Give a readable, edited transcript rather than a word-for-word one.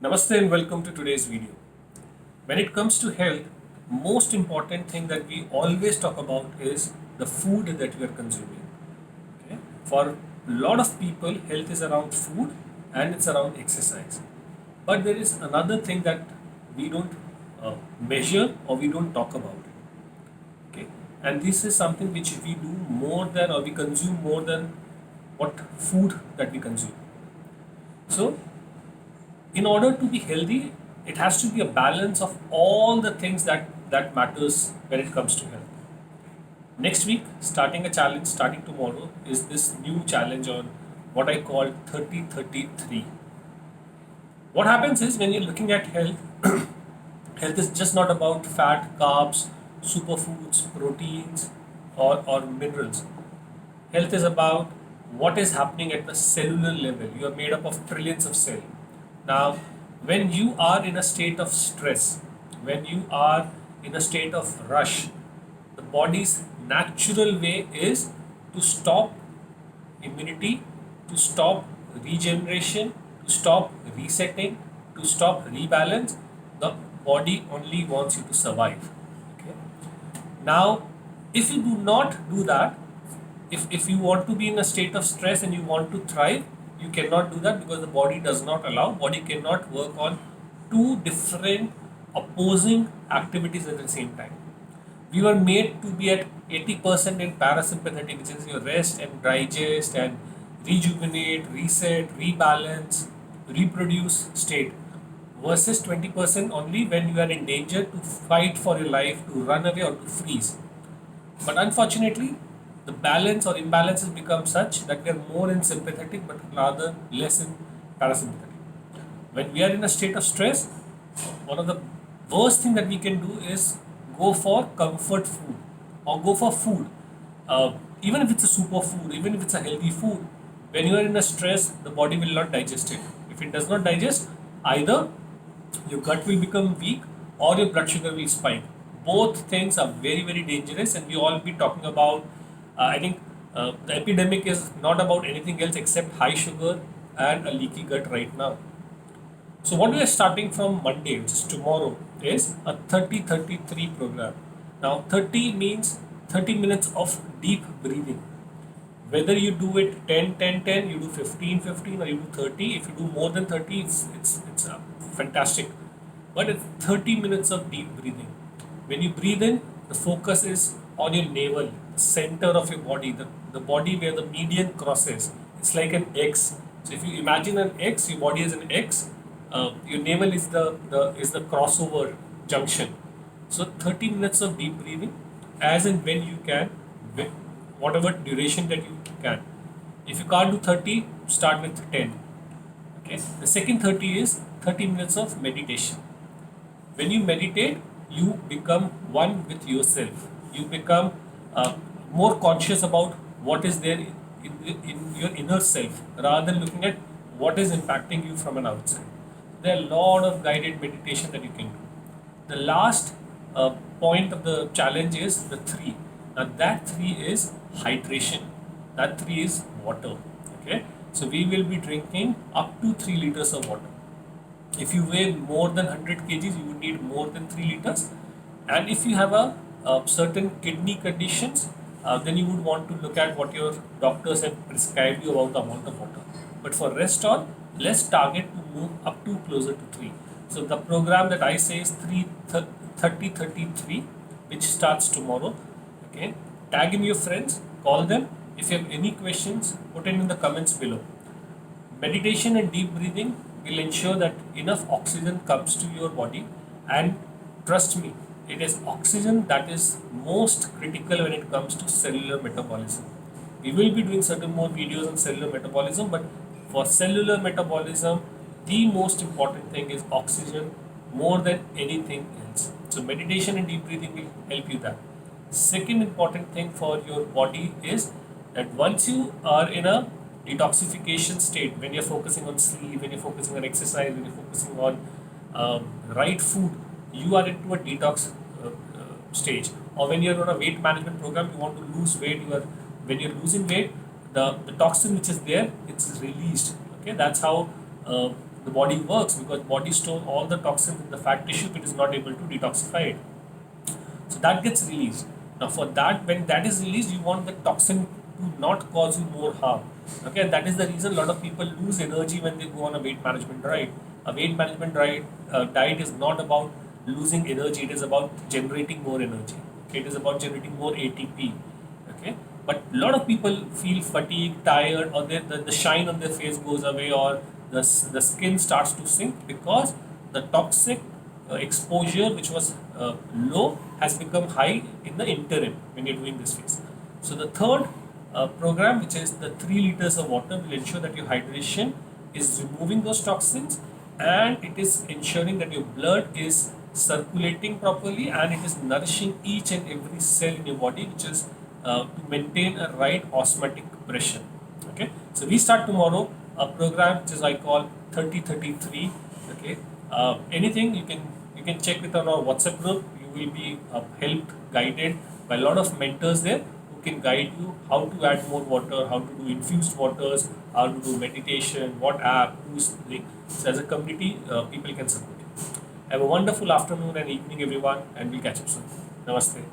Namaste and welcome to today's video. When it comes to health, most important thing that we always talk about is the food that we are consuming. Okay? For a lot of people, health is around food and it's around exercise. But there is another thing that we don't measure or we don't talk about. Okay? And this is something which we do more than or we consume more than what food that we consume. So in order to be healthy, it has to be a balance of all the things that matters when it comes to health. Next week, starting a challenge, starting tomorrow, is this new challenge on what I call 30-33. What happens is when you're looking at health, health is just not about fat, carbs, superfoods, proteins, or minerals. Health is about what is happening at the cellular level. You are made up of trillions of cells. Now, when you are in a state of stress, when you are in a state of rush, the body's natural way is to stop immunity, to stop regeneration, to stop resetting, to stop rebalance. The body only wants you to survive. Okay. Now, if you do not do that, if you want to be in a state of stress and you want to thrive, you cannot do that because the body does not allow. Body cannot work on two different opposing activities at the same time. We were made to be at 80% in parasympathetic, which is your rest and digest and rejuvenate, reset, rebalance, reproduce state, versus 20% only when you are in danger to fight for your life, to run away or to freeze. But unfortunately, the balance or imbalances become such that we are more in sympathetic but rather less in parasympathetic. When we are in a state of stress, one of the worst thing that we can do is go for comfort food or go for food. Even if it's a superfood, even if it's a healthy food, when you are in a stress, the body will not digest it. If it does not digest, either your gut will become weak or your blood sugar will spike. Both things are very, very dangerous, and we all be talking about. I think the epidemic is not about anything else except high sugar and a leaky gut right now. So, what we are starting from Monday, which is tomorrow, is a 30-33 program. Now, 30 means 30 minutes of deep breathing. Whether you do it 10-10-10, you do 15-15, or you do 30. If you do more than 30, it's fantastic. But it's 30 minutes of deep breathing. When you breathe in, the focus is on your navel, the center of your body, the body where the median crosses. It's like an X. So if you imagine an X, your body is an X. Your navel is the crossover junction. So 30 minutes of deep breathing, as and when you can, whatever duration that you can. If you can't do 30, start with 10. Okay. The second 30 is 30 minutes of meditation. When you meditate, you become one with yourself. You become more conscious about what is there in your inner self rather than looking at what is impacting you from an outside. There are a lot of guided meditation that you can do. The last point of the challenge is the three. Now that three is hydration. That three is water. Okay. So we will be drinking up to 3 liters of water. If you weigh more than 100 kgs, you would need more than 3 liters. And if you have a certain kidney conditions, then you would want to look at what your doctors have prescribed you about the amount of water. But for rest all, let's target to move up to closer to 3. So the program that I say is 30-33, which starts tomorrow. Okay, tag in your friends, call them. If you have any questions, put it in the comments below. Meditation and deep breathing will ensure that enough oxygen comes to your body, and trust me, it is oxygen that is most critical when it comes to cellular metabolism. We will be doing certain more videos on cellular metabolism, but for cellular metabolism, the most important thing is oxygen more than anything else. So meditation and deep breathing will help you that. Second important thing for your body is that once you are in a detoxification state, when you're focusing on sleep, when you're focusing on exercise, when you're focusing on right food, you are into a detox stage. Or when you're on a weight management program, you want to lose weight, when you're losing weight, the toxin which is there, it's released. Okay, that's how the body works, because body stores all the toxins in the fat tissue if it is not able to detoxify it. So that gets released. Now for that, when that is released, you want the toxin to not cause you more harm. Okay, and that is the reason a lot of people lose energy when they go on a weight management diet. A weight management diet is not about losing energy, it is about generating more energy. Okay, it is about generating more ATP. Okay, but a lot of people feel fatigued, tired, or the shine on their face goes away, or the skin starts to sink because the toxic exposure, which was low, has become high in the interim when you're doing this phase. So the third program, which is the 3 liters of water, will ensure that your hydration is removing those toxins, and it is ensuring that your blood is circulating properly and it is nourishing each and every cell in your body, which is to maintain a right osmotic pressure. Okay, so we start tomorrow a program which is I call 30-33. Okay, anything you can check with on our WhatsApp group. You will be helped, guided by a lot of mentors there who can guide you how to add more water, how to do infused waters, how to do meditation, what app, who's doing. So as a community, people can support you. Have a wonderful afternoon and evening, everyone, and we'll catch up soon. Namaste.